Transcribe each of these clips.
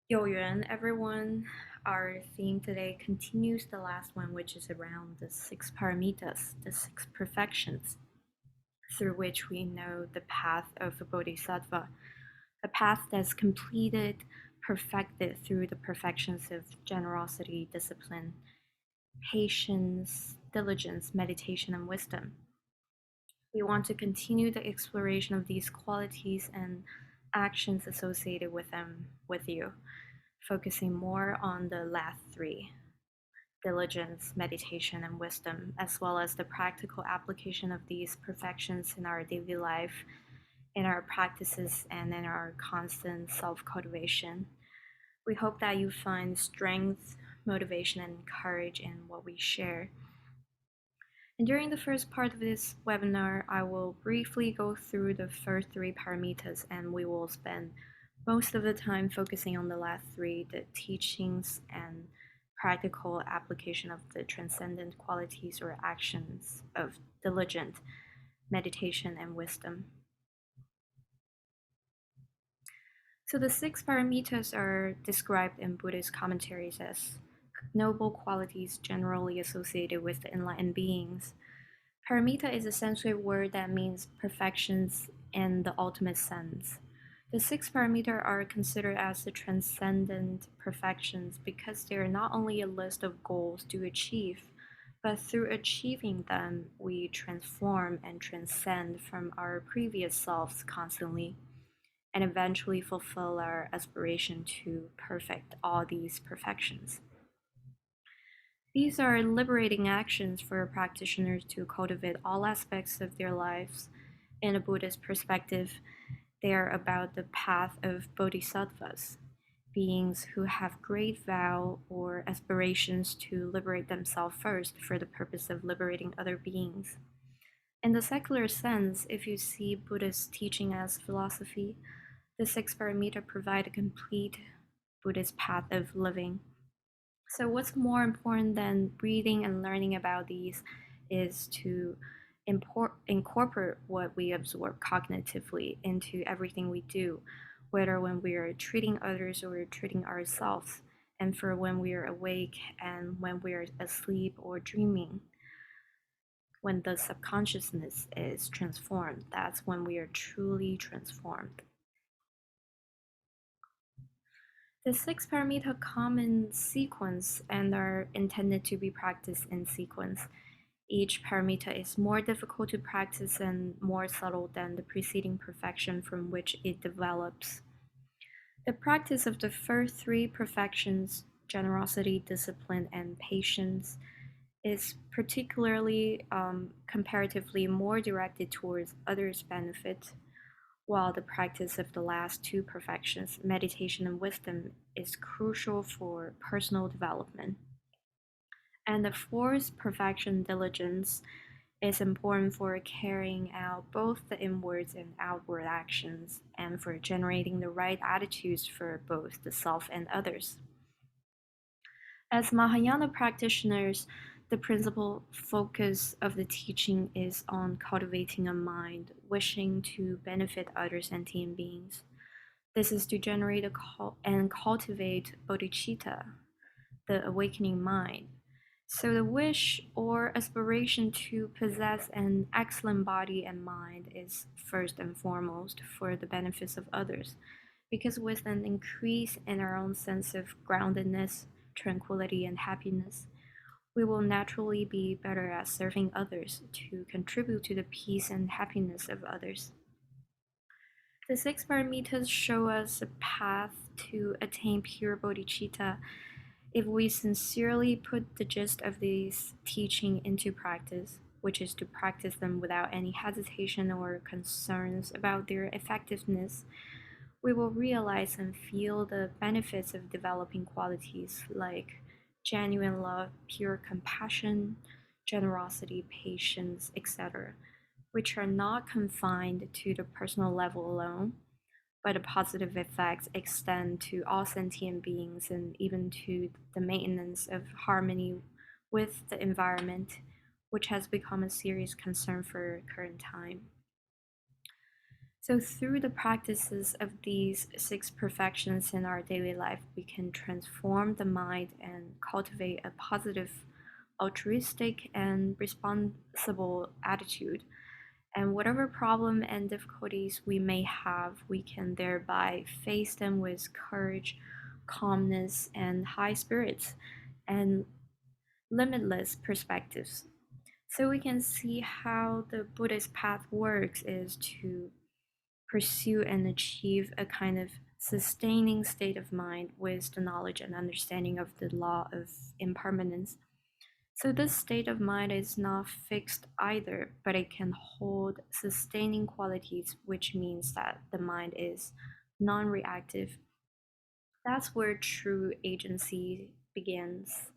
有缘, everyone. Our theme today continues the last one, which is around the six paramitas, the six perfections, through which we know the path of a bodhisattva, a path that's completed, perfected through the perfections of generosity, discipline, patience, diligence, meditation, and wisdom. We want to continue the exploration of these qualities and actions associated with them with you, focusing more on the last three: diligence, meditation, and wisdom, as well as the practical application of these perfections in our daily life, in our practices, and in our constant self cultivation. We hope that you find strength, motivation, and courage in what we share. And during the first part of this webinar, I will briefly go through the first three paramitas, and we will spend most of the time focusing on the last three, the teachings and practical application of the transcendent qualities or actions of diligent meditation and wisdom. So the six paramitas are described in Buddhist commentaries as noble qualities generally associated with the enlightened beings. Paramita is essentially a word that means perfections in the ultimate sense. The six paramita are considered as the transcendent perfections because they are not only a list of goals to achieve, but through achieving them, we transform and transcend from our previous selves constantly, and eventually fulfill our aspiration to perfect all these perfections. These are liberating actions for practitioners to cultivate all aspects of their lives. In a Buddhist perspective, they are about the path of bodhisattvas, beings who have great vow or aspirations to liberate themselves first for the purpose of liberating other beings. In the secular sense, if you see Buddhist teaching as philosophy, the six paramita provide a complete Buddhist path of living. So, what's more important than reading and learning about these is to incorporate what we absorb cognitively into everything we do, whether when we are treating others or treating ourselves, and for when we are awake and when we are asleep or dreaming. When the subconsciousness is transformed, that's when we are truly transformed. The six paramita come in sequence and are intended to be practiced in sequence. Each paramita is more difficult to practice and more subtle than the preceding perfection from which it develops. The practice of the first three perfections, generosity, discipline, and patience, is particularly comparatively more directed towards others' benefit, while the practice of the last two perfections, meditation and wisdom, is crucial for personal development. And the fourth perfection, diligence, is important for carrying out both the inwards and outward actions and for generating the right attitudes for both the self and others. As Mahayana practitioners, the principal focus of the teaching is on cultivating a mind wishing to benefit other sentient beings. This is to generate and cultivate bodhicitta, the awakening mind. So the wish or aspiration to possess an excellent body and mind is first and foremost for the benefits of others, because with an increase in our own sense of groundedness, tranquility, and happiness, we will naturally be better at serving others to contribute to the peace and happiness of others. The six paramitas show us a path to attain pure bodhicitta if we sincerely put the gist of these teaching into practice, which is to practice them without any hesitation or concerns about their effectiveness. We will realize and feel the benefits of developing qualities like genuine love, pure compassion, generosity, patience, etc., which are not confined to the personal level alone, but the positive effects extend to all sentient beings and even to the maintenance of harmony with the environment, which has become a serious concern for current time. So, through the practices of these six perfections in our daily life, we can transform the mind and cultivate a positive, altruistic, and responsible attitude. And whatever problem and difficulties we may have, we can thereby face them with courage, calmness, and high spirits, and limitless perspectives. So we can see how the Buddhist path works is to pursue and achieve a kind of sustaining state of mind with the knowledge and understanding of the law of impermanence. So, this state of mind is not fixed either, but it can hold sustaining qualities, which means that the mind is non reactive. That's where true agency begins,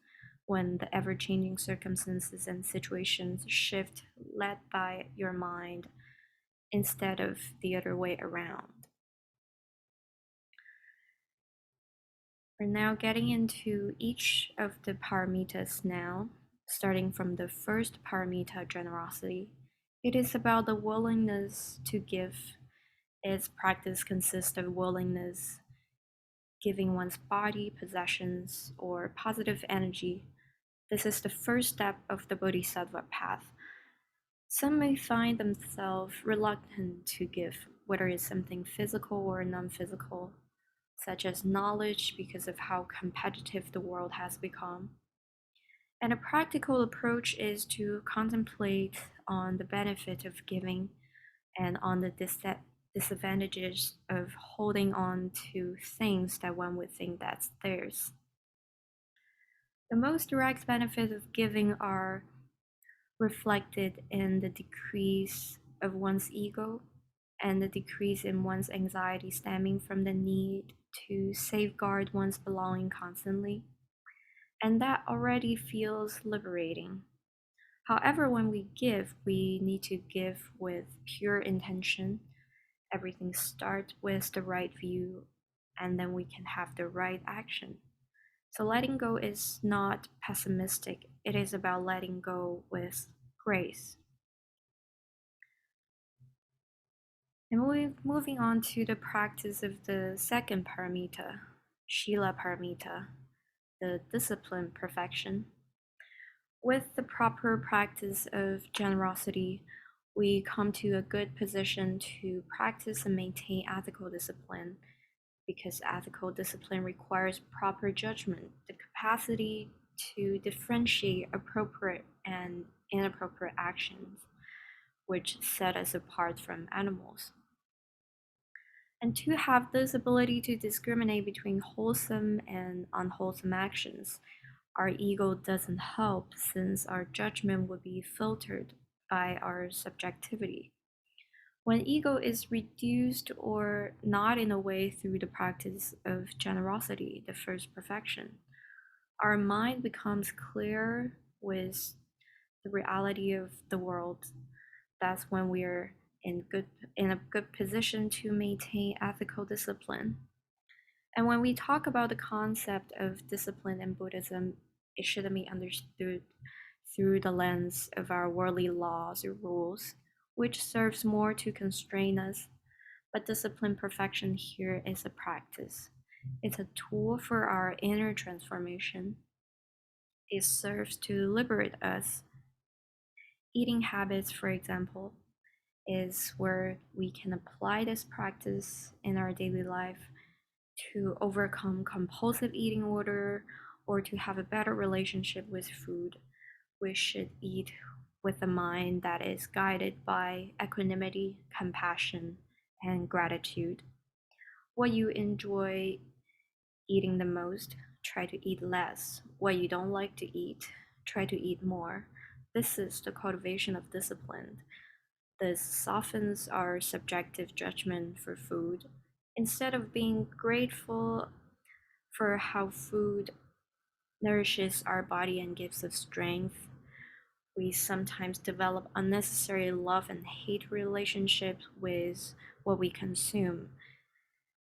when the ever changing circumstances and situations shift led by your mind instead of the other way around. We're now getting into each of the paramitas now, starting from the first paramita, generosity. It is about the willingness to give. Its practice consists of willingness, giving one's body, possessions, or positive energy. This is the first step of the Bodhisattva path. Some may find themselves reluctant to give, whether it's something physical or non physical, such as knowledge because of how competitive the world has become. And a practical approach is to contemplate on the benefit of giving and on the disadvantages of holding on to things that one would think that's theirs. The most direct benefits of giving are reflected in the decrease of one's ego and the decrease in one's anxiety stemming from the need to safeguard one's belonging constantly. And that already feels liberating. However, when we give, we need to give with pure intention. Everything starts with the right view, and then we can have the right action. So, letting go is not pessimistic, it is about letting go with grace. And moving on to the practice of the second paramita, śīla paramita, the discipline perfection. With the proper practice of generosity, we come to a good position to practice and maintain ethical discipline, because ethical discipline requires proper judgment, the capacity to differentiate appropriate and inappropriate actions, which set us apart from animals. And to have this ability to discriminate between wholesome and unwholesome actions, our ego doesn't help, since our judgment would be filtered by our subjectivity. When ego is reduced or not in a way through the practice of generosity, the first perfection, our mind becomes clear with the reality of the world. That's when we're in a good position to maintain ethical discipline. And when we talk about the concept of discipline in Buddhism, it shouldn't be understood through the lens of our worldly laws or rules, which serves more to constrain us. But discipline perfection here is a practice. It's a tool for our inner transformation. It serves to liberate us. Eating habits, for example, is where we can apply this practice in our daily life to overcome compulsive eating order or to have a better relationship with food. We should eat with a mind that is guided by equanimity, compassion, and gratitude. What you enjoy eating the most, try to eat less. What you don't like to eat, try to eat more. This is the cultivation of discipline. This softens our subjective judgment for food. Instead of being grateful for how food nourishes our body and gives us strength, we sometimes develop unnecessary love and hate relationships with what we consume.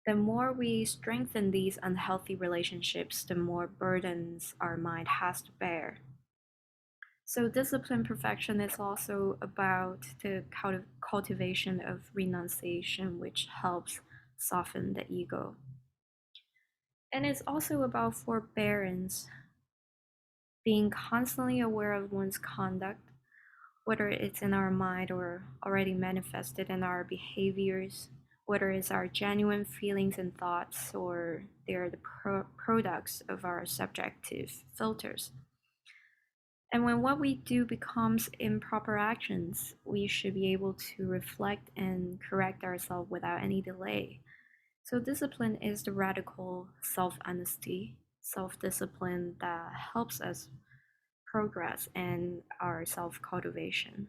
The more we strengthen these unhealthy relationships, the more burdens our mind has to bear. So discipline perfection is also about the cultivation of renunciation, which helps soften the ego. And it's also about forbearance, being constantly aware of one's conduct, whether it's in our mind or already manifested in our behaviors, whether it's our genuine feelings and thoughts or they're the products of our subjective filters. And when what we do becomes improper actions, we should be able to reflect and correct ourselves without any delay. So, discipline is the radical self honesty, self discipline that helps us progress in our self cultivation.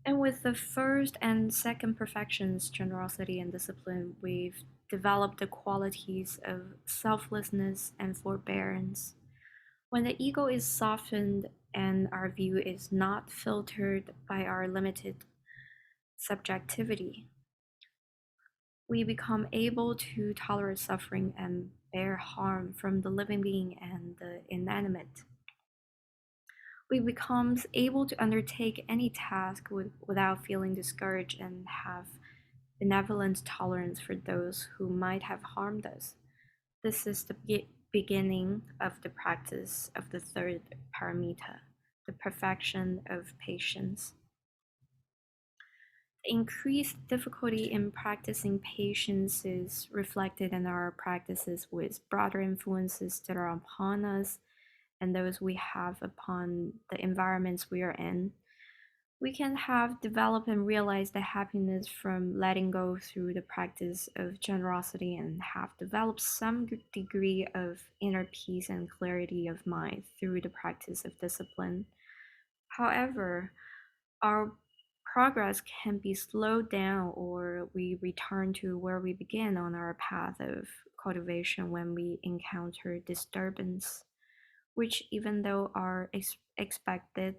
And with the first and second perfections, generosity and discipline, we've developed the qualities of selflessness and forbearance. When the ego is softened and our view is not filtered by our limited subjectivity, we become able to tolerate suffering and bear harm from the living being and the inanimate. We become able to undertake any task without feeling discouraged and have benevolent tolerance for those who might have harmed us. This is the beginning of the practice of the third paramita, the perfection of patience. The increased difficulty in practicing patience is reflected in our practices with broader influences that are upon us and those we have upon the environments we are in. We can have developed and realized the happiness from letting go through the practice of generosity and have developed some degree of inner peace and clarity of mind through the practice of discipline. However, our progress can be slowed down or we return to where we began on our path of cultivation when we encounter disturbance, which even though are expected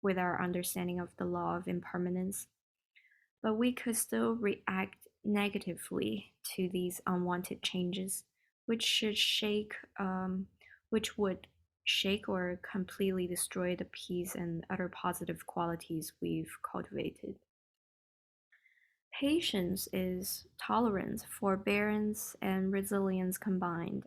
with our understanding of the law of impermanence, but we could still react negatively to these unwanted changes, which should which would shake or completely destroy the peace and other positive qualities we've cultivated. Patience is tolerance, forbearance, and resilience combined.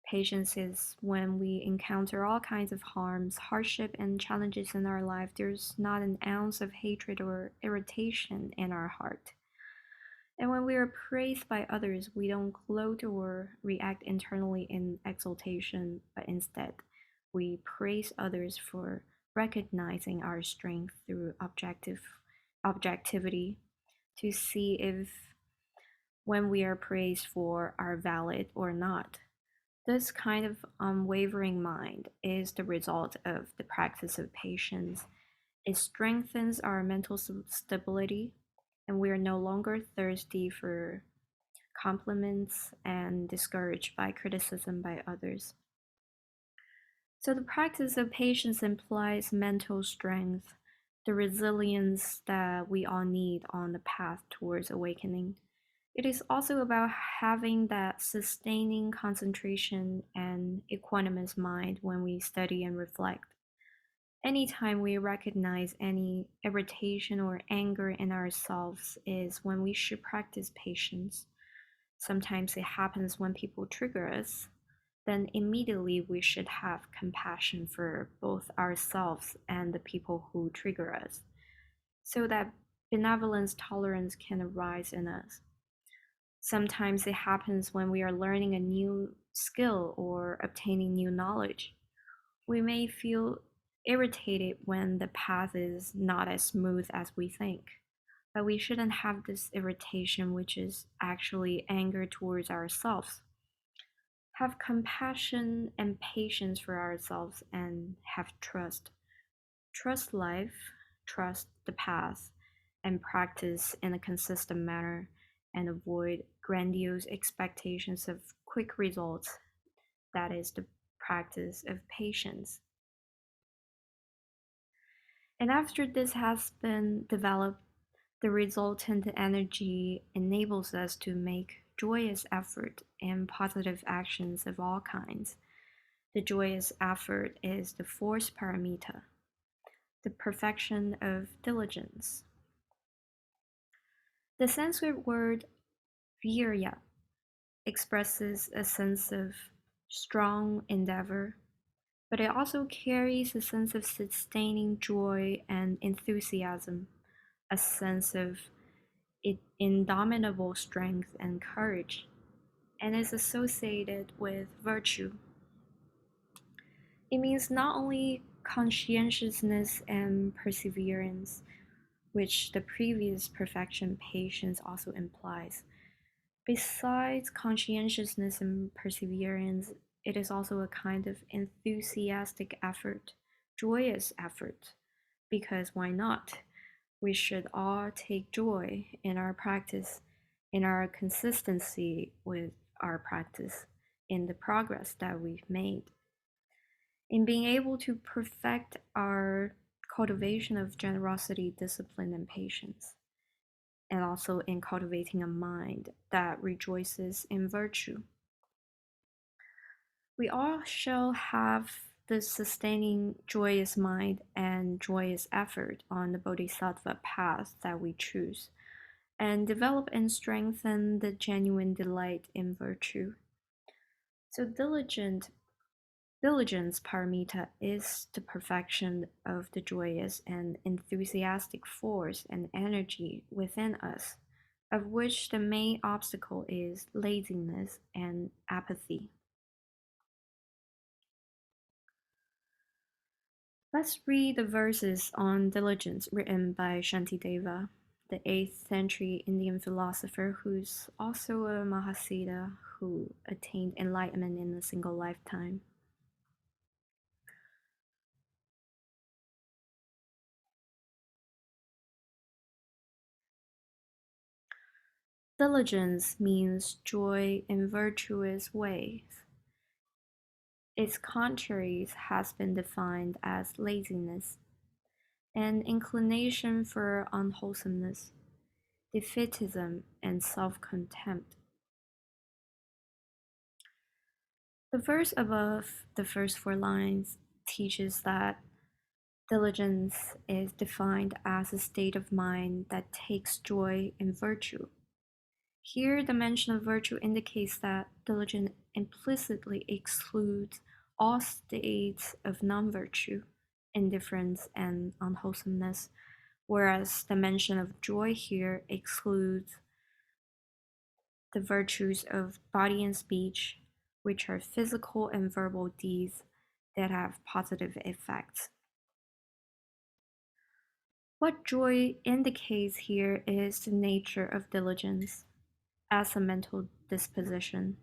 Patience is when we encounter all kinds of harms, hardship, and challenges in our life. There's not an ounce of hatred or irritation in our heart. And when we are praised by others, we don't gloat or react internally in exultation, but instead, we praise others for recognizing our strength through objectivity to see if when we are praised for are valid or not. This kind of unwavering mind is the result of the practice of patience. It strengthens our mental stability, and we are no longer thirsty for compliments and discouraged by criticism by others. So, the practice of patience implies mental strength, the resilience that we all need on the path towards awakening. It is also about having that sustaining concentration and equanimous mind when we study and reflect. Anytime we recognize any irritation or anger in ourselves is when we should practice patience. Sometimes it happens when people trigger us, then immediately we should have compassion for both ourselves and the people who trigger us, so that benevolence tolerance can arise in us. Sometimes it happens when we are learning a new skill or obtaining new knowledge. We may feel irritated when the path is not as smooth as we think, but we shouldn't have this irritation, which is actually anger towards ourselves. Have compassion and patience for ourselves and have trust. Trust life, trust the path, and practice in a consistent manner and avoid grandiose expectations of quick results. That is the practice of patience. And after this has been developed, the resultant energy enables us to make joyous effort and positive actions of all kinds. The joyous effort is the fourth paramita, the perfection of diligence. The Sanskrit word virya expresses a sense of strong endeavor, but it also carries a sense of sustaining joy and enthusiasm, a sense of indomitable strength and courage, and is associated with virtue. It means not only conscientiousness and perseverance, which the previous perfection patience also implies. Besides conscientiousness and perseverance, it is also a kind of enthusiastic effort, joyous effort, because why not? We should all take joy in our practice, in our consistency with our practice, in the progress that we've made, in being able to perfect our cultivation of generosity, discipline, and patience, and also in cultivating a mind that rejoices in virtue. We all shall have the sustaining joyous mind and joyous effort on the bodhisattva path that we choose, and develop and strengthen the genuine delight in virtue. So diligence paramita is the perfection of the joyous and enthusiastic force and energy within us, of which the main obstacle is laziness and apathy. Let's read the verses on diligence written by Shantideva, the 8th century Indian philosopher who's also a Mahasiddha who attained enlightenment in a single lifetime. Diligence means joy in virtuous ways. Its contrary has been defined as laziness, an inclination for unwholesomeness, defeatism, and self-contempt. The verse above the first 4 lines teaches that diligence is defined as a state of mind that takes joy in virtue. Here, the mention of virtue indicates that diligence implicitly excludes all states of non-virtue, indifference, and unwholesomeness, whereas the mention of joy here excludes the virtues of body and speech, which are physical and verbal deeds that have positive effects. What joy indicates here is the nature of diligence as a mental disposition.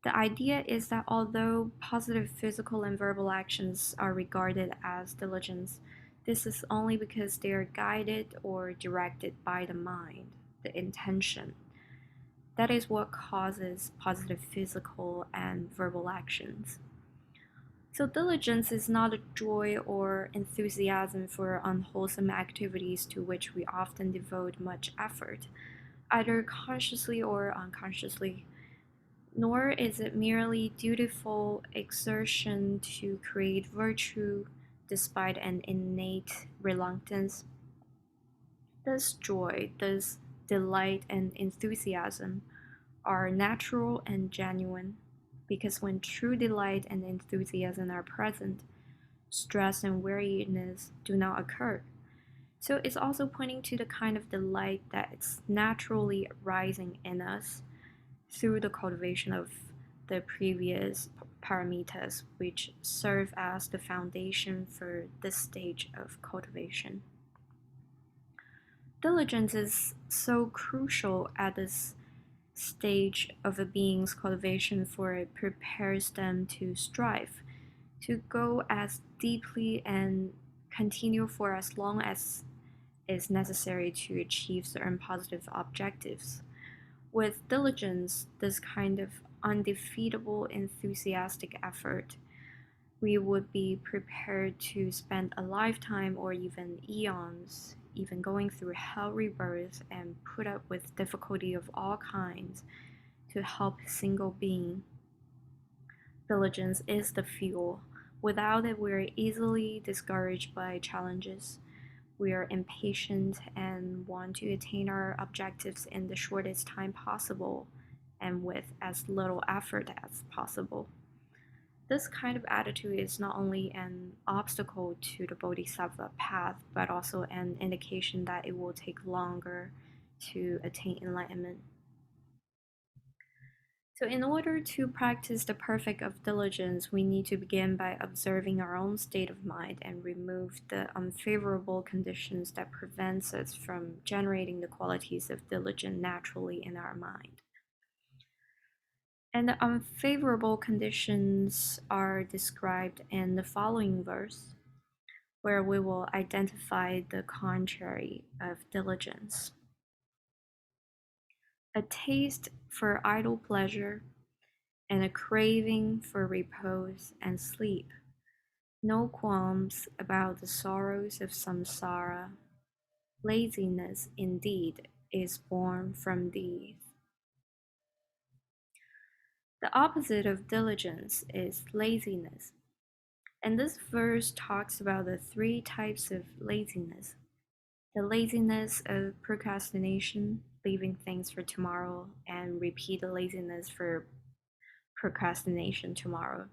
The idea is that although positive physical and verbal actions are regarded as diligence, this is only because they are guided or directed by the mind, the intention. That is what causes positive physical and verbal actions. So diligence is not a joy or enthusiasm for unwholesome activities to which we often devote much effort, either consciously or unconsciously, nor is it merely dutiful exertion to create virtue despite an innate reluctance. This joy, this delight and enthusiasm are natural and genuine, because when true delight and enthusiasm are present, stress and weariness do not occur. So it's also pointing to the kind of delight that's naturally rising in us through the cultivation of the previous paramitas, which serve as the foundation for this stage of cultivation. Diligence is so crucial at this stage of a being's cultivation, for it prepares them to strive, to go as deeply and continue for as long as is necessary to achieve certain positive objectives. With diligence, this kind of undefeatable enthusiastic effort, we would be prepared to spend a lifetime or even eons, even going through hell rebirth and put up with difficulty of all kinds to help a single being. Diligence is the fuel. Without it, we are easily discouraged by challenges. We are impatient and want to attain our objectives in the shortest time possible and with as little effort as possible. This kind of attitude is not only an obstacle to the Bodhisattva path, but also an indication that it will take longer to attain enlightenment. So, in order to practice the perfect of diligence, we need to begin by observing our own state of mind and remove the unfavorable conditions that prevents us from generating the qualities of diligence naturally in our mind. And the unfavorable conditions are described in the following verse, where we will identify the contrary of diligence. A taste for idle pleasure, and a craving for repose and sleep. No qualms about the sorrows of samsara. Laziness, indeed, is born from these. The opposite of diligence is laziness. And this verse talks about the three types of laziness. The laziness of procrastination, leaving things for tomorrow, and repeat the laziness for procrastination tomorrow.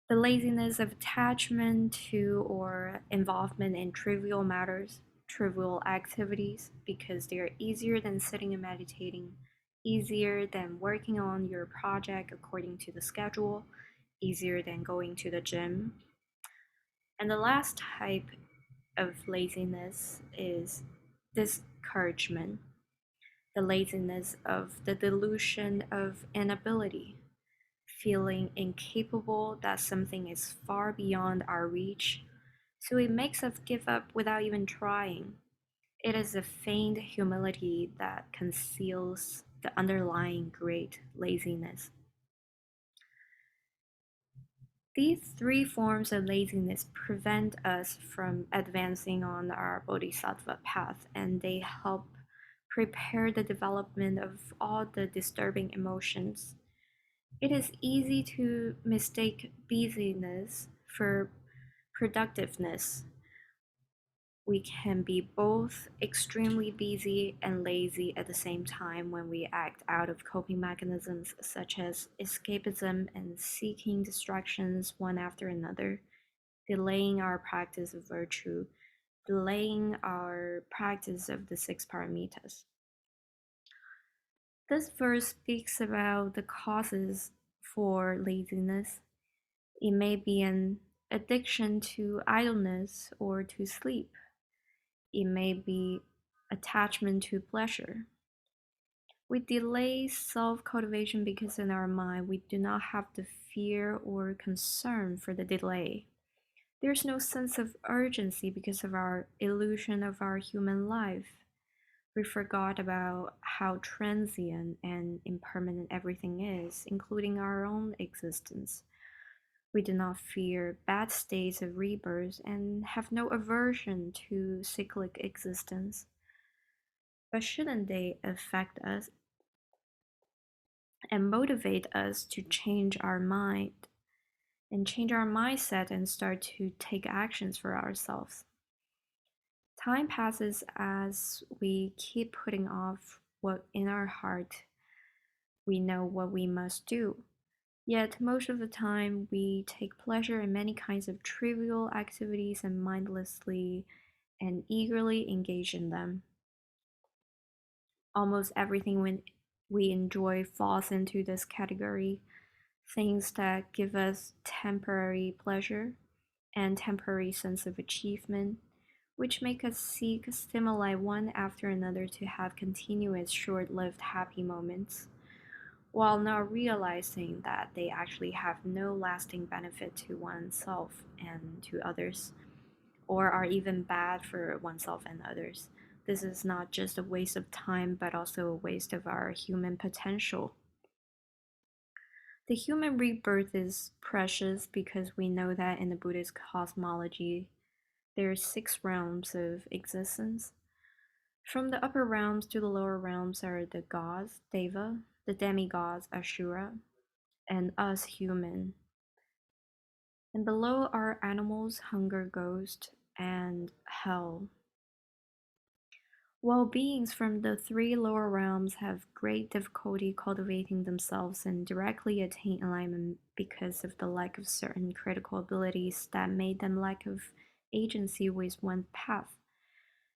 The laziness of attachment to or involvement in trivial matters, trivial activities, because they are easier than sitting and meditating, easier than working on your project according to the schedule, easier than going to the gym. And the last type of laziness is discouragement, the laziness of the delusion of inability, feeling incapable that something is far beyond our reach, so it makes us give up without even trying. It is a feigned humility that conceals the underlying great laziness. These three forms of laziness prevent us from advancing on our bodhisattva path, and they help prepare the development of all the disturbing emotions. It is easy to mistake busyness for productiveness. We can be both extremely busy and lazy at the same time when we act out of coping mechanisms such as escapism and seeking distractions one after another, delaying our practice of virtue, delaying our practice of the six paramitas. This verse speaks about the causes for laziness. It may be an addiction to idleness or to sleep. It may be attachment to pleasure. We delay self-cultivation because in our mind we do not have the fear or concern for the delay. There's no sense of urgency because of our illusion of our human life. We forgot about how transient and impermanent everything is, including our own existence. We do not fear bad states of rebirth and have no aversion to cyclic existence. But shouldn't they affect us and motivate us to change our mind and change our mindset and start to take actions for ourselves? Time passes as we keep putting off what in our heart we know what we must do. Yet most of the time we take pleasure in many kinds of trivial activities and mindlessly and eagerly engage in them. Almost everything we enjoy falls into this category. Things that give us temporary pleasure and temporary sense of achievement, which make us seek stimuli one after another to have continuous short-lived happy moments, while not realizing that they actually have no lasting benefit to oneself and to others, or are even bad for oneself and others. This is not just a waste of time, but also a waste of our human potential. The human rebirth is precious because we know that in the Buddhist cosmology, there are 6 realms of existence. From the upper realms to the lower realms are the gods, Deva, the demigods, Ashura, and us human. And below are animals, hunger, ghost, and hell. While beings from the three lower realms have great difficulty cultivating themselves and directly attain enlightenment because of the lack of certain critical abilities that made them lack of agency with one path.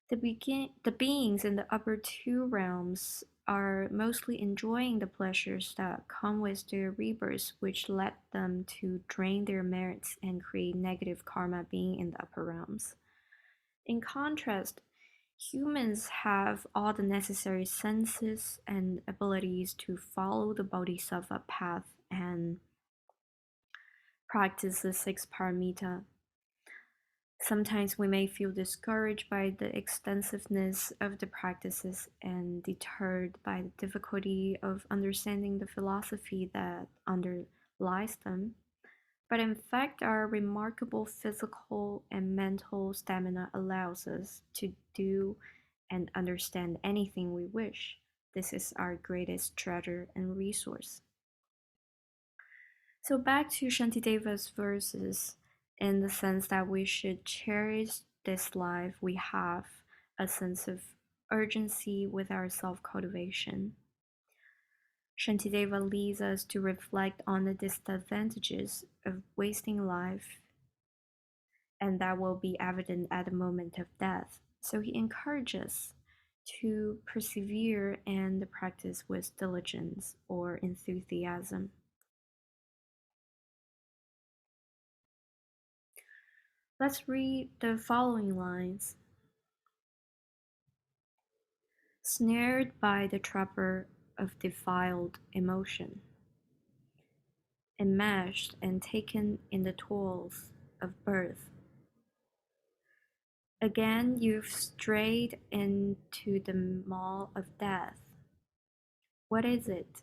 The beings in the upper two realms are mostly enjoying the pleasures that come with their rebirths, which led them to drain their merits and create negative karma being in the upper realms. In contrast, humans have all the necessary senses and abilities to follow the bodhisattva path and practice the six paramita. Sometimes we may feel discouraged by the extensiveness of the practices and deterred by the difficulty of understanding the philosophy that underlies them. But in fact, our remarkable physical and mental stamina allows us to do and understand anything we wish. This is our greatest treasure and resource. So back to Shantideva's verses, in the sense that we should cherish this life we have, a sense of urgency with our self-cultivation. Shantideva leads us to reflect on the disadvantages of wasting life, and that will be evident at the moment of death. So he encourages to persevere and practice with diligence or enthusiasm. Let's read the following lines. Snared by the trapper of defiled emotion, enmeshed and taken in the toils of birth, again you've strayed into the maw of death. What is it?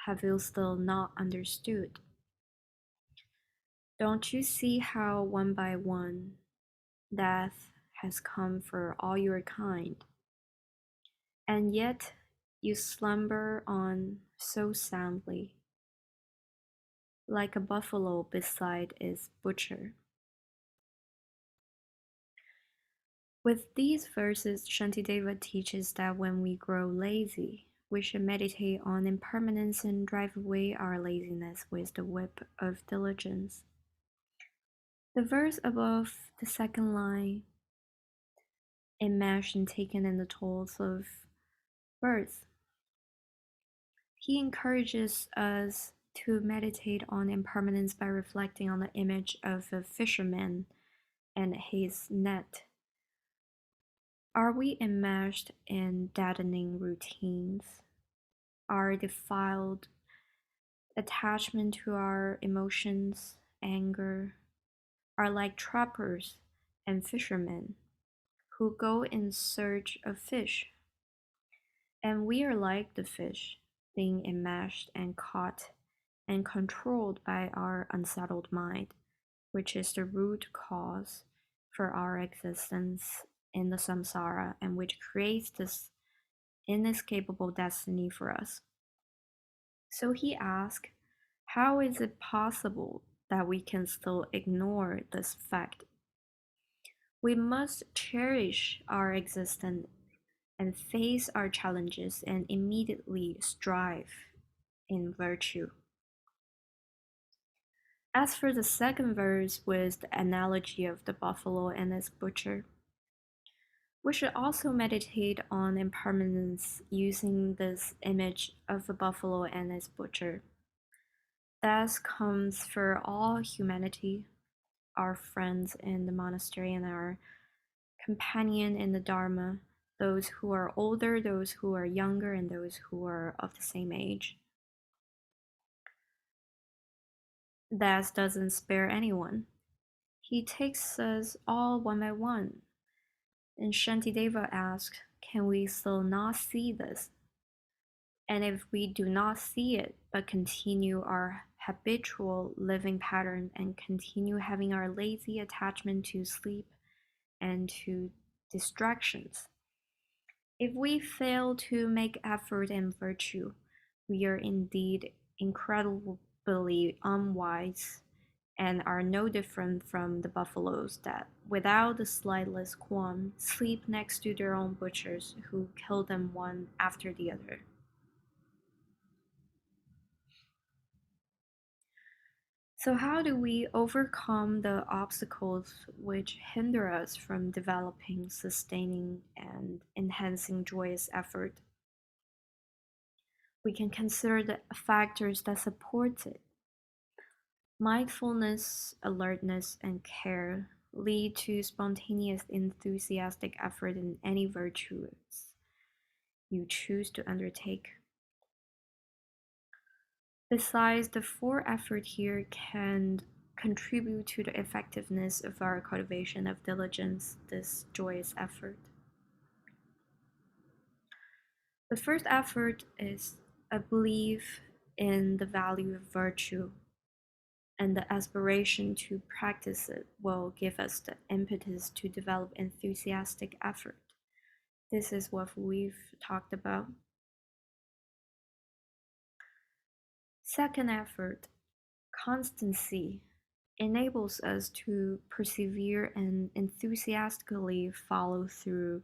Have you still not understood? Don't you see how one by one death has come for all your kind? And yet you slumber on so soundly, like a buffalo beside its butcher. With these verses, Shantideva teaches that when we grow lazy, we should meditate on impermanence and drive away our laziness with the whip of diligence. The verse above the second line, enmeshed and taken in the toils of birth, he encourages us to meditate on impermanence by reflecting on the image of a fisherman and his net. Are we enmeshed in deadening routines? Our defiled attachment to our emotions, anger, are like trappers and fishermen who go in search of fish. And we are like the fish, being enmeshed and caught and controlled by our unsettled mind, which is the root cause for our existence in the samsara and which creates this inescapable destiny for us. So he asked, how is it possible that we can still ignore this fact? We must cherish our existence and face our challenges and immediately strive in virtue. As for the second verse with the analogy of the buffalo and its butcher, we should also meditate on impermanence using this image of a buffalo and its butcher. Death comes for all humanity, our friends in the monastery and our companion in the Dharma, those who are older, those who are younger, and those who are of the same age. Death doesn't spare anyone. He takes us all one by one. And Shantideva asked, can we still not see this? And if we do not see it, but continue our habitual living pattern and continue having our lazy attachment to sleep and to distractions, If we fail to make effort in virtue, we are indeed incredibly unwise and are no different from the buffaloes that, without the slightest qualm, sleep next to their own butchers who kill them one after the other. So, how do we overcome the obstacles which hinder us from developing, sustaining, and enhancing joyous effort? We can consider the factors that support it. Mindfulness, alertness, and care lead to spontaneous, enthusiastic effort in any virtues you choose to undertake. Besides, the four effort here can contribute to the effectiveness of our cultivation of diligence, this joyous effort. The first effort is a belief in the value of virtue, and the aspiration to practice it will give us the impetus to develop enthusiastic effort. This is what we've talked about. Second effort, constancy, enables us to persevere and enthusiastically follow through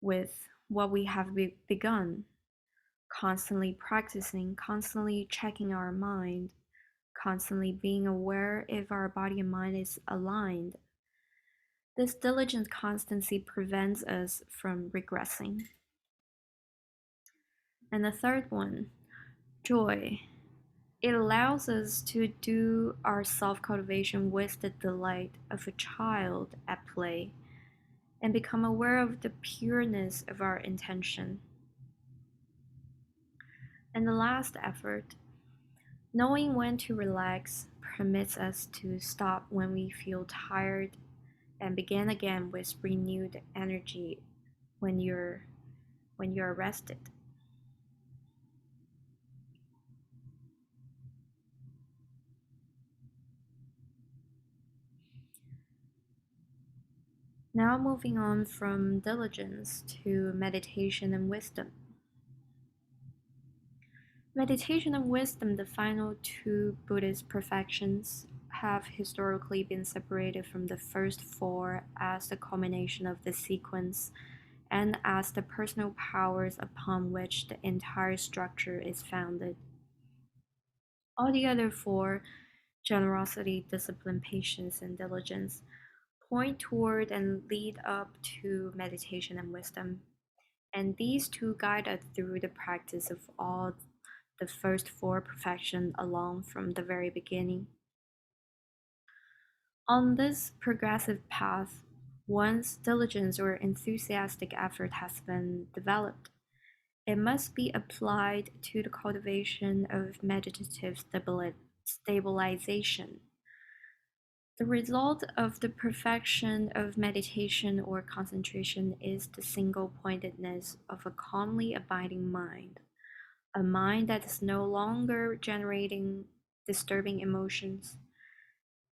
with what we have begun, constantly practicing, constantly checking our mind, constantly being aware if our body and mind is aligned. This diligent constancy prevents us from regressing. And the third one, joy. It allows us to do our self-cultivation with the delight of a child at play and become aware of the pureness of our intention. And the last effort, knowing when to relax, permits us to stop when we feel tired and begin again with renewed energy when you're rested. Now moving on from diligence to meditation and wisdom. Meditation and wisdom, the final two Buddhist perfections, have historically been separated from the first four as the culmination of the sequence and as the personal powers upon which the entire structure is founded. All the other four, generosity, discipline, patience, and diligence, point toward and lead up to meditation and wisdom. And these two guide us through the practice of all the first four perfections along from the very beginning. On this progressive path, once diligence or enthusiastic effort has been developed, it must be applied to the cultivation of meditative stabilization. The result of the perfection of meditation or concentration is the single-pointedness of a calmly abiding mind, a mind that is no longer generating disturbing emotions.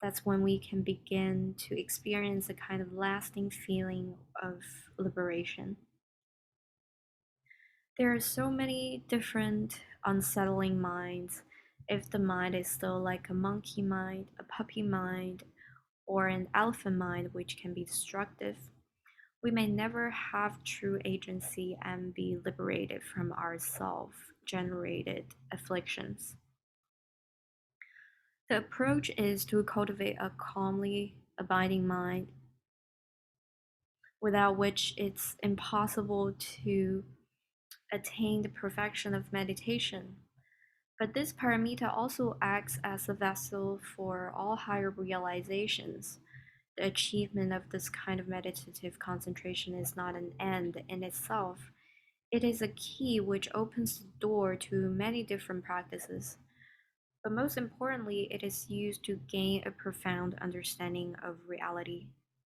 That's when we can begin to experience a kind of lasting feeling of liberation. There are so many different unsettling minds. If the mind is still like a monkey mind, a puppy mind, or an elephant mind which can be destructive, we may never have true agency and be liberated from our self-generated afflictions. The approach is to cultivate a calmly abiding mind, without which it's impossible to attain the perfection of meditation. But this paramita also acts as a vessel for all higher realizations. The achievement of this kind of meditative concentration is not an end in itself. It is a key which opens the door to many different practices. But most importantly, it is used to gain a profound understanding of reality,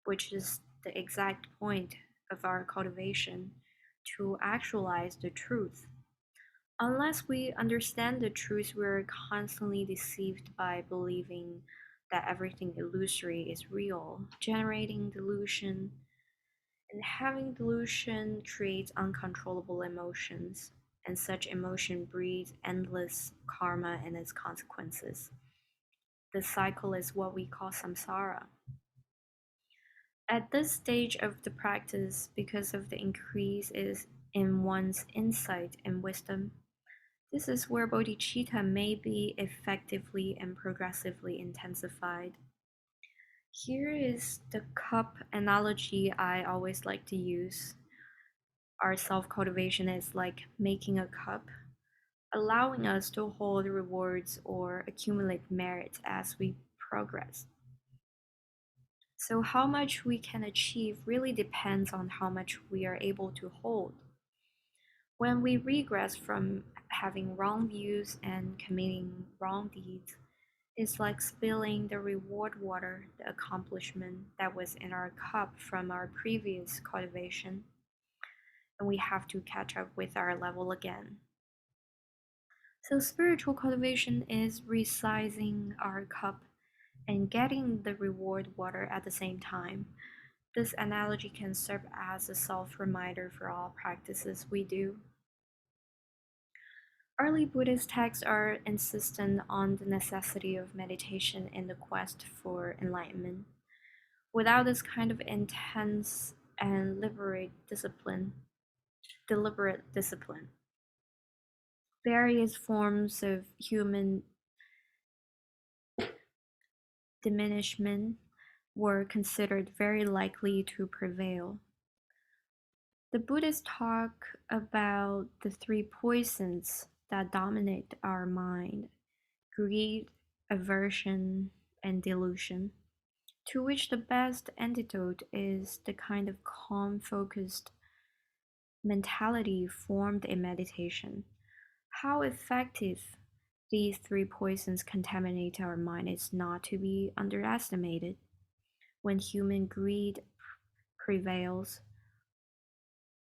which is the exact point of our cultivation, to actualize the truth. Unless we understand the truth, we're constantly deceived by believing that everything illusory is real, generating delusion And having delusion creates uncontrollable emotions, and such emotion breeds endless karma and its consequences. The cycle is what we call samsara. At this stage of the practice, because of the increase is in one's insight and wisdom, this is where bodhicitta may be effectively and progressively intensified. Here is the cup analogy I always like to use. Our self-cultivation is like making a cup, allowing us to hold rewards or accumulate merit as we progress. So how much we can achieve really depends on how much we are able to hold. When we regress from having wrong views and committing wrong deeds, it's like spilling the reward water, the accomplishment that was in our cup from our previous cultivation, and we have to catch up with our level again. So spiritual cultivation is resizing our cup and getting the reward water at the same time. This analogy can serve as a self-reminder for all practices we do. Early Buddhist texts are insistent on the necessity of meditation in the quest for enlightenment. Without this kind of intense and deliberate discipline, various forms of human diminishment were considered very likely to prevail. The Buddhists talk about the three poisons that dominate our mind: greed, aversion, and delusion, to which the best antidote is the kind of calm, focused mentality formed in meditation. How effective these three poisons contaminate our mind is not to be underestimated. When human greed prevails,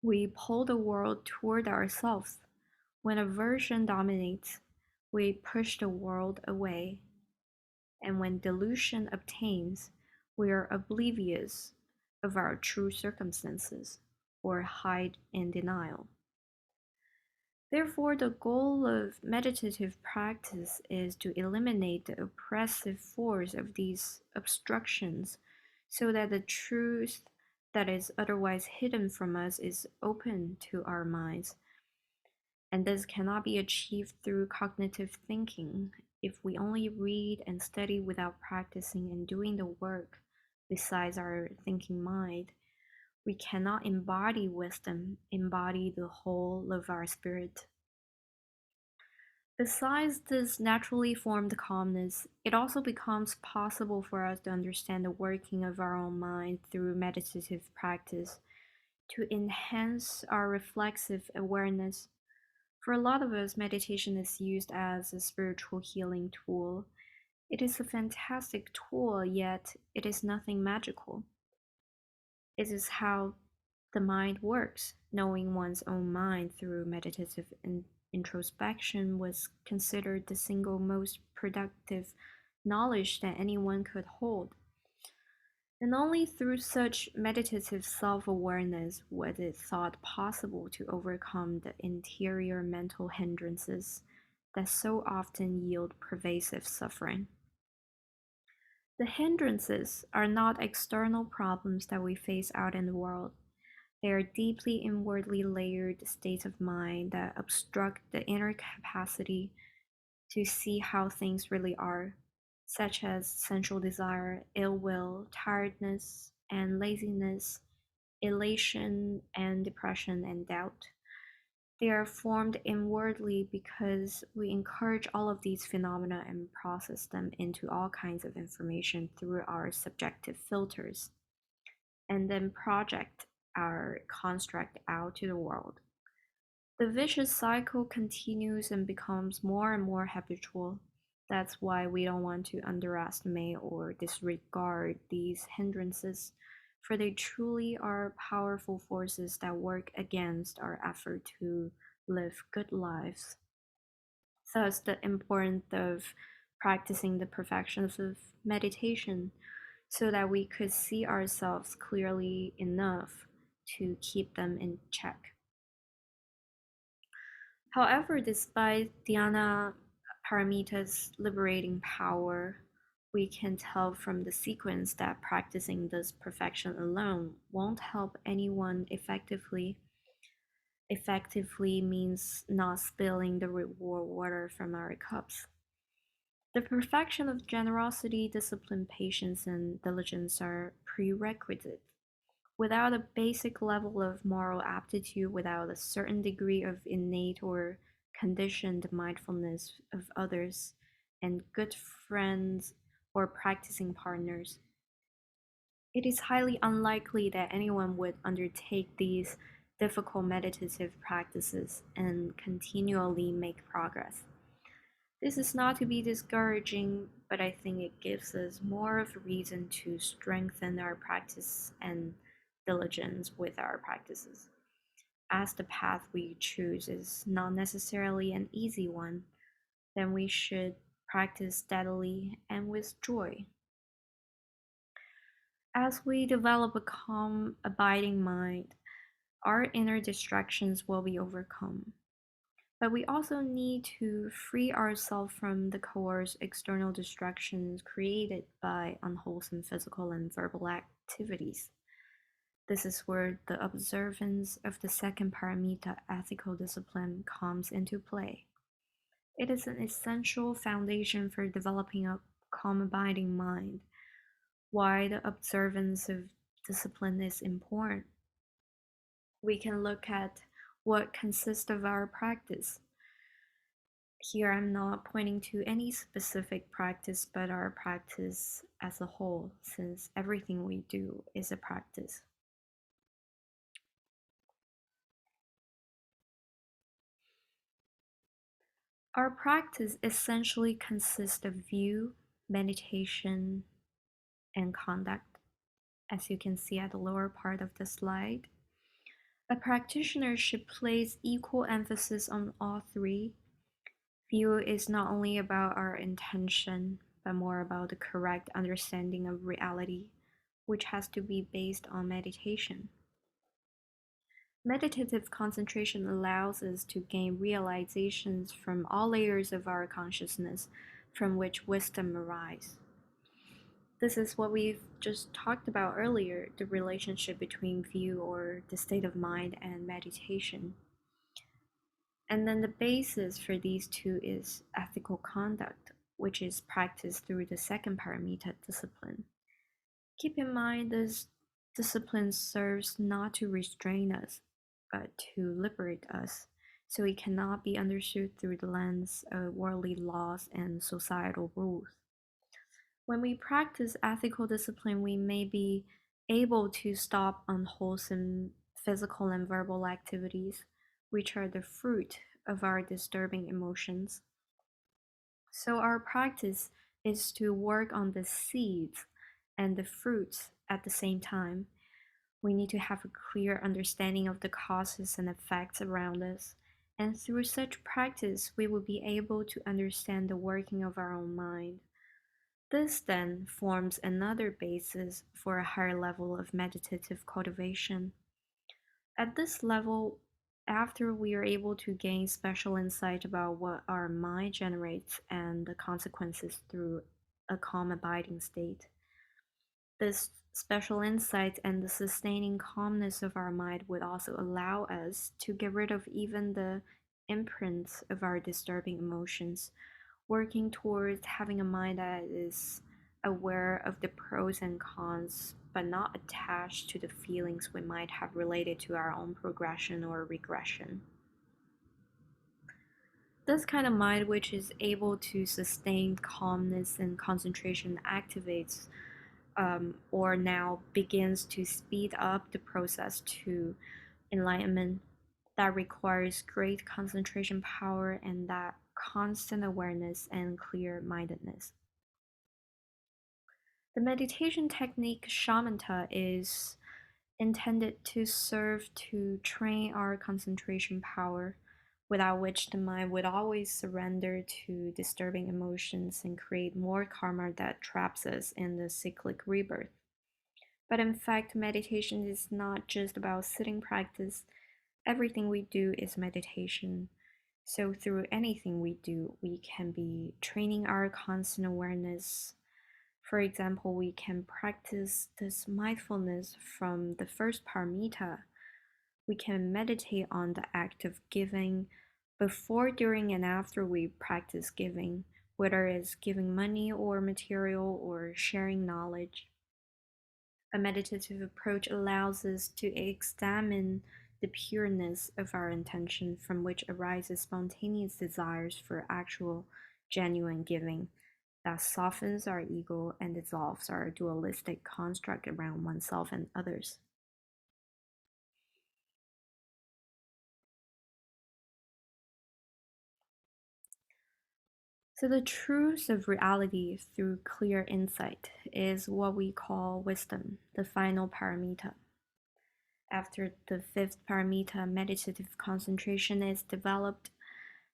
we pull the world toward ourselves. When aversion dominates, we push the world away. And when delusion obtains, we are oblivious of our true circumstances or hide in denial. Therefore, the goal of meditative practice is to eliminate the oppressive force of these obstructions so that the truth that is otherwise hidden from us is open to our minds. And this cannot be achieved through cognitive thinking. If we only read and study without practicing and doing the work besides our thinking mind, we cannot embody wisdom, embody the whole of our spirit. Besides this naturally formed calmness, it also becomes possible for us to understand the working of our own mind through meditative practice, to enhance our reflexive awareness. For a lot of us, meditation is used as a spiritual healing tool. It is a fantastic tool, yet it is nothing magical. It is how the mind works. Knowing one's own mind through meditative introspection was considered the single most productive knowledge that anyone could hold. And only through such meditative self-awareness was it thought possible to overcome the interior mental hindrances that so often yield pervasive suffering. The hindrances are not external problems that we face out in the world. They are deeply inwardly layered states of mind that obstruct the inner capacity to see how things really are, such as sensual desire, ill will, tiredness, and laziness, elation and depression and doubt. They are formed inwardly because we encourage all of these phenomena and process them into all kinds of information through our subjective filters, and then project our construct out to the world. The vicious cycle continues and becomes more and more habitual. That's why we don't want to underestimate or disregard these hindrances, for they truly are powerful forces that work against our effort to live good lives. Thus, the importance of practicing the perfections of meditation so that we could see ourselves clearly enough to keep them in check. However, despite dhyana paramita's liberating power, we can tell from the sequence that practicing this perfection alone won't help anyone effectively. Effectively means not spilling the reward water from our cups. The perfection of generosity, discipline, patience, and diligence are prerequisites. Without a basic level of moral aptitude, without a certain degree of innate or conditioned mindfulness of others and good friends or practicing partners, it is highly unlikely that anyone would undertake these difficult meditative practices and continually make progress. This is not to be discouraging, but I think it gives us more of a reason to strengthen our practice and diligence with our practices. As the path we choose is not necessarily an easy one, then we should practice steadily and with joy. As we develop a calm, abiding mind, our inner distractions will be overcome. But we also need to free ourselves from the coerced external distractions created by unwholesome physical and verbal activities. This is where the observance of the second paramita, ethical discipline, comes into play. It is an essential foundation for developing a calm, abiding mind. Why the observance of discipline is important. We can look at what consists of our practice. Here I'm not pointing to any specific practice, but our practice as a whole, since everything we do is a practice. Our practice essentially consists of view, meditation, and conduct, as you can see at the lower part of the slide. A practitioner should place equal emphasis on all three. View is not only about our intention, but more about the correct understanding of reality, which has to be based on meditation. Meditative concentration allows us to gain realizations from all layers of our consciousness from which wisdom arises. This is what we've just talked about earlier, the relationship between view or the state of mind and meditation. And then the basis for these two is ethical conduct, which is practiced through the second paramita, discipline. Keep in mind this discipline serves not to restrain us, but to liberate us, so it cannot be understood through the lens of worldly laws and societal rules. When we practice ethical discipline, we may be able to stop unwholesome physical and verbal activities, which are the fruit of our disturbing emotions. So, our practice is to work on the seeds and the fruits at the same time. We need to have a clear understanding of the causes and effects around us, and through such practice, we will be able to understand the working of our own mind. This then forms another basis for a higher level of meditative cultivation. At this level, after we are able to gain special insight about what our mind generates and the consequences through a calm abiding state, this special insight and the sustaining calmness of our mind would also allow us to get rid of even the imprints of our disturbing emotions, working towards having a mind that is aware of the pros and cons, but not attached to the feelings we might have related to our own progression or regression. This kind of mind, which is able to sustain calmness and concentration, activates or now begins to speed up the process to enlightenment that requires great concentration power and that constant awareness and clear mindedness. The meditation technique shamatha is intended to serve to train our concentration power, without which the mind would always surrender to disturbing emotions and create more karma that traps us in the cyclic rebirth. But in fact, meditation is not just about sitting practice. Everything we do is meditation. So through anything we do, we can be training our constant awareness. For example, we can practice this mindfulness from the first paramita. We can meditate on the act of giving before, during, and after we practice giving, whether it's giving money or material or sharing knowledge. A meditative approach allows us to examine the pureness of our intention, from which arises spontaneous desires for actual, genuine giving that softens our ego and dissolves our dualistic construct around oneself and others. So, the truth of reality through clear insight is what we call wisdom, the final paramita. After the fifth paramita, meditative concentration, is developed,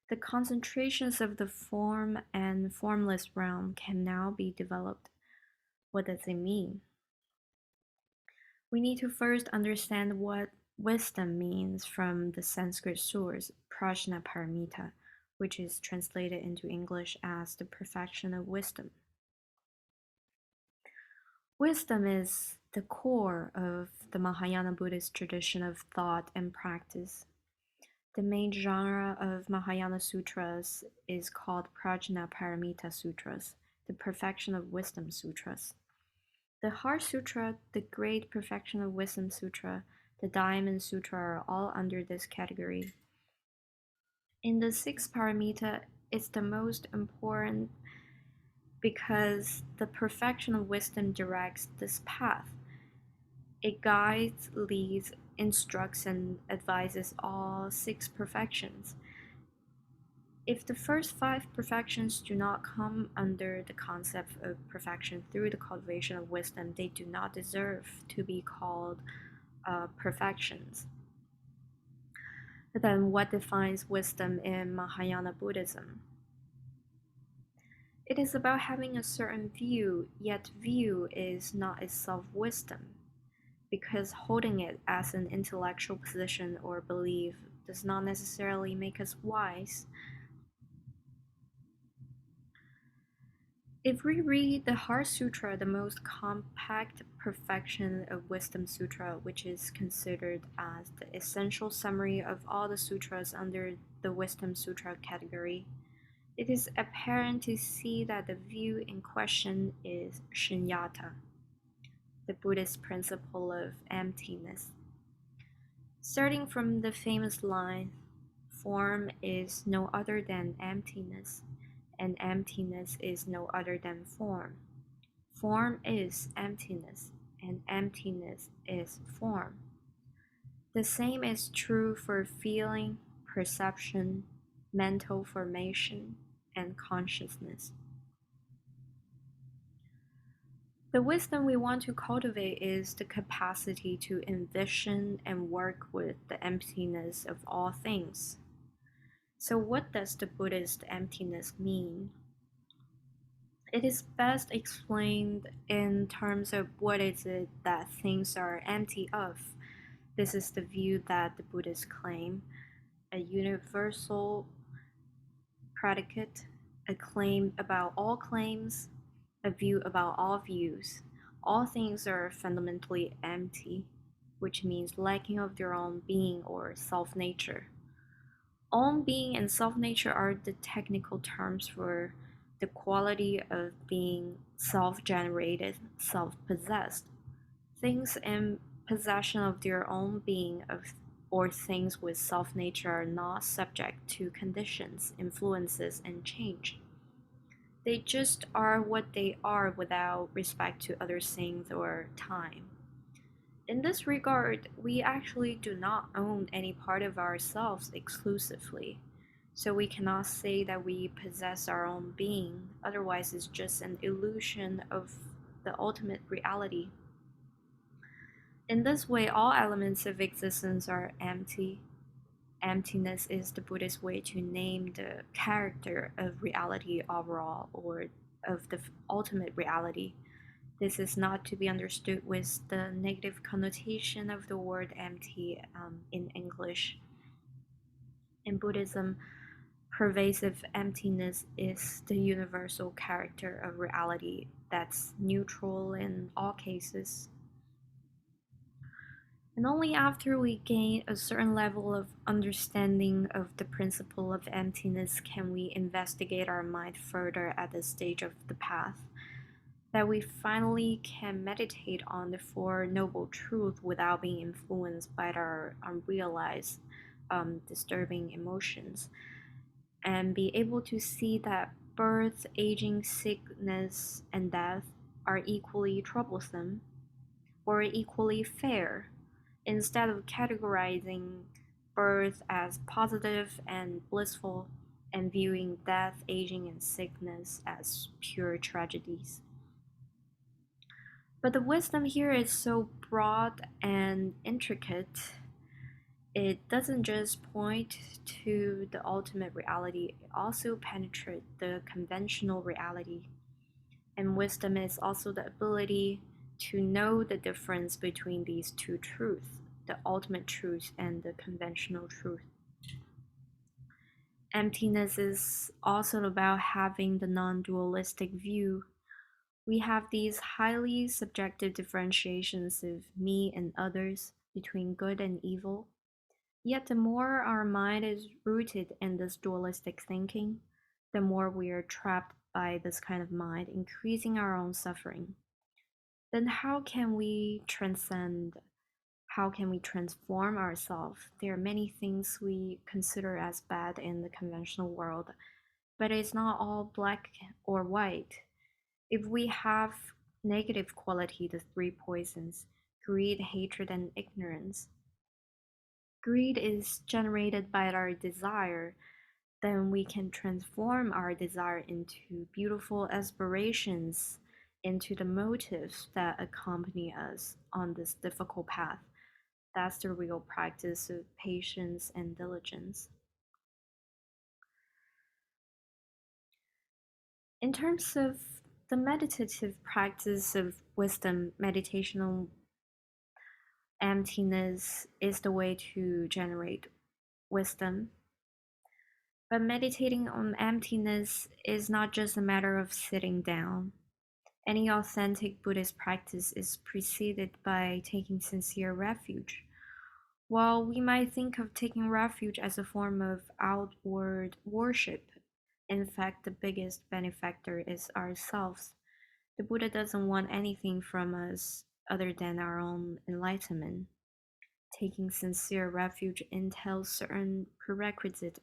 the concentrations of the form and formless realm can now be developed. What does it mean? We need to first understand what wisdom means from the Sanskrit source, prajna paramita, which is translated into English as the perfection of wisdom. Wisdom is the core of the Mahayana Buddhist tradition of thought and practice. The main genre of Mahayana sutras is called Prajna Paramita Sutras, the Perfection of Wisdom Sutras. The Heart Sutra, the Great Perfection of Wisdom Sutra, the Diamond Sutra are all under this category. In the Six Pāramitās, it's the most important because the perfection of wisdom directs this path. It guides, leads, instructs, and advises all six perfections. If the first five perfections do not come under the concept of perfection through the cultivation of wisdom, they do not deserve to be called perfections. Then what defines wisdom in Mahayana Buddhism? It is about having a certain view, yet view is not itself wisdom, because holding it as an intellectual position or belief does not necessarily make us wise. If we read the Heart Sutra, the most compact perfection of Wisdom Sutra, which is considered as the essential summary of all the sutras under the Wisdom Sutra category, it is apparent to see that the view in question is shunyata, the Buddhist principle of emptiness. Starting from the famous line, form is no other than emptiness, and emptiness is no other than form. Form is emptiness, and emptiness is form. The same is true for feeling, perception, mental formation, and consciousness. The wisdom we want to cultivate is the capacity to envision and work with the emptiness of all things. So, what does the Buddhist emptiness mean? It is best explained in terms of what is it that things are empty of. This is the view that the Buddhists claim, a universal predicate, a claim about all claims, a view about all views. All things are fundamentally empty, which means lacking of their own being or self-nature. Own being and self-nature are the technical terms for the quality of being self-generated, self-possessed. Things in possession of their own being or things with self-nature are not subject to conditions, influences, and change. They just are what they are without respect to other things or time. In this regard, we actually do not own any part of ourselves exclusively. So we cannot say that we possess our own being, otherwise it's just an illusion of the ultimate reality. In this way, all elements of existence are empty. Emptiness is the Buddhist way to name the character of reality overall, or of the ultimate reality. This is not to be understood with the negative connotation of the word empty in English. In Buddhism, pervasive emptiness is the universal character of reality that's neutral in all cases. And only after we gain a certain level of understanding of the principle of emptiness can we investigate our mind further at this stage of the path, that we finally can meditate on the Four Noble Truths without being influenced by our unrealized, disturbing emotions, and be able to see that birth, aging, sickness, and death are equally troublesome or equally fair, instead of categorizing birth as positive and blissful and viewing death, aging, and sickness as pure tragedies. But the wisdom here is so broad and intricate. It doesn't just point to the ultimate reality, it also penetrates the conventional reality. And wisdom is also the ability to know the difference between these two truths, the ultimate truth and the conventional truth. Emptiness is also about having the non-dualistic view. We have these highly subjective differentiations of me and others, between good and evil. Yet the more our mind is rooted in this dualistic thinking, the more we are trapped by this kind of mind, increasing our own suffering. Then how can we transcend? How can we transform ourselves? There are many things we consider as bad in the conventional world, but it's not all black or white. If we have negative quality, the three poisons, greed, hatred, and ignorance, greed is generated by our desire, then we can transform our desire into beautiful aspirations, into the motives that accompany us on this difficult path. That's the real practice of patience and diligence. In terms of the meditative practice of wisdom, meditation on emptiness is the way to generate wisdom. But meditating on emptiness is not just a matter of sitting down. Any authentic Buddhist practice is preceded by taking sincere refuge. While we might think of taking refuge as a form of outward worship, in fact, the biggest benefactor is ourselves. The Buddha doesn't want anything from us other than our own enlightenment. Taking sincere refuge entails certain prerequisite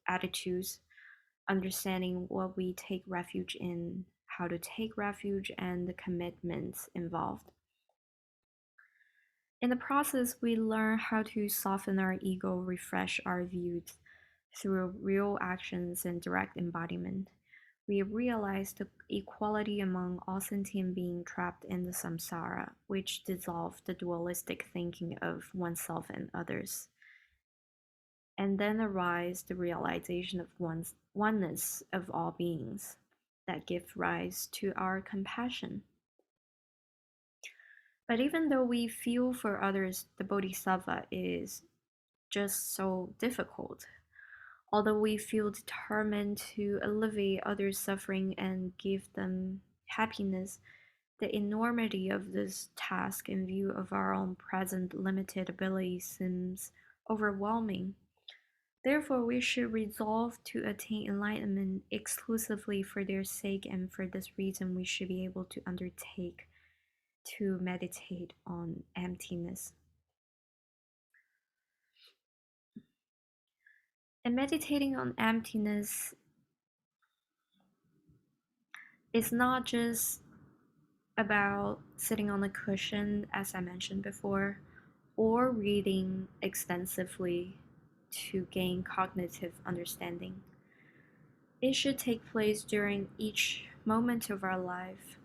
attitudes, understanding what we take refuge in, how to take refuge, and the commitments involved. In the process, we learn how to soften our ego, refresh our views through real actions and direct embodiment. We realize the equality among all sentient beings trapped in the samsara, which dissolve the dualistic thinking of oneself and others. And then arise the realization of one's oneness of all beings that give rise to our compassion. But even though we feel for others, the bodhisattva is just so difficult. Although we feel determined to alleviate others' suffering and give them happiness, the enormity of this task in view of our own present limited ability seems overwhelming. Therefore, we should resolve to attain enlightenment exclusively for their sake, and for this reason, we should be able to undertake to meditate on emptiness. And meditating on emptiness is not just about sitting on a cushion, as I mentioned before, or reading extensively to gain cognitive understanding. It should take place during each moment of our life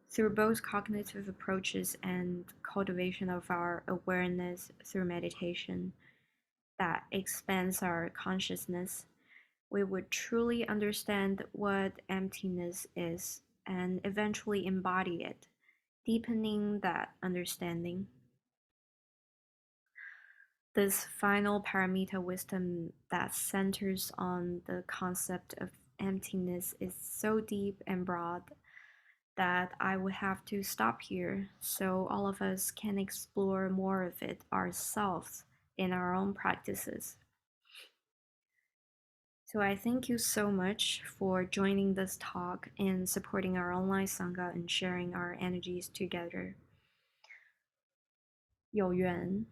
through both cognitive approaches and cultivation of our awareness through meditation that expands our consciousness. We would truly understand what emptiness is and eventually embody it, deepening that understanding. This final paramita wisdom that centers on the concept of emptiness is so deep and broad that I would have to stop here so all of us can explore more of it ourselves in our own practices. So I thank you so much for joining this talk and supporting our online Sangha and sharing our energies together. 有缘